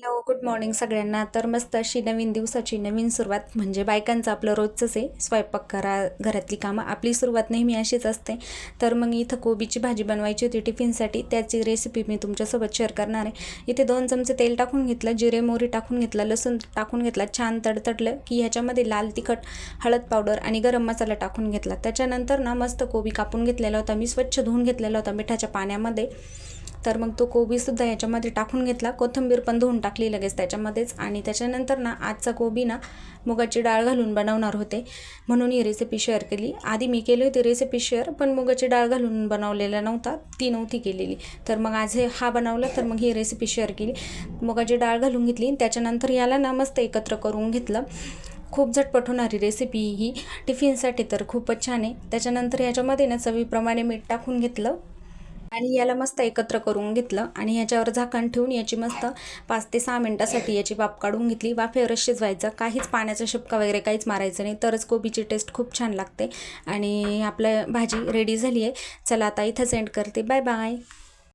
Hello, good morning सगळ्यांना. तर मस्त अशी नवीन दिवसाची नवीन सुरुवात म्हणजे बायकांचं आपलं रोजचंच आहे. स्वयंपाक करा, घरातली कामं, आपली सुरुवात नेहमी अशीच असते. तर मग इथं कोबीची भाजी बनवायची होती टिफिनसाठी, त्याची रेसिपी मी तुमच्यासोबत शेअर करणार आहे. इथे 2 चमचे तेल टाकून घेतलं, जिरे मोहरी टाकून घेतला, लसूण टाकून घेतला, छान तडतडलं की ह्याच्यामध्ये लाल तिखट, हळद पावडर आणि गरम मसाला टाकून घेतला. त्याच्यानंतर ना मस्त कोबी कापून घेतलेला होता, मी स्वच्छ धुवून घेतलेला होता मिठाच्या पाण्यामध्ये. तर मग तो कोबीसुद्धा याच्यामध्ये टाकून घेतला, कोथिंबीर पण धुवून टाकली लगेच त्याच्यामध्येच. आणि त्याच्यानंतर ना आजचा कोबी ना मुगाची डाळ घालून बनवणार होते, म्हणून ही रेसिपी शेअर केली. आधी मी केली होती रेसिपी शेअर, पण मुगाची डाळ घालून बनवलेला नव्हता, ती नव्हती केलेली. तर मग आज हा बनवला, तर मग ही रेसिपी शेअर केली. मुगाची डाळ घालून घेतली, त्याच्यानंतर याला ना मस्त एकत्र करून घेतलं. खूप झटपट होणारी रेसिपी ही, टिफिनसाठी तर खूपच छान आहे. त्याच्यानंतर ह्याच्यामध्ये ना चवीप्रमाणे मीठ टाकून घेतलं आणि याला मस्त एकत्र करून घेतलं आणि याच्यावर झाकण ठेवून याची मस्त 5 ते 6 मिनटासाठी याची वाफ काढून घेतली. वाफेवरच शिजवायचं, काहीच पाण्याचा शिपका वगैरे काहीच मारायचं नाही, तरच कोबीची टेस्ट खूप छान लागते. आणि आपलं भाजी रेडी झाली आहे. चला आता इथं सेंड करते. Bye bye.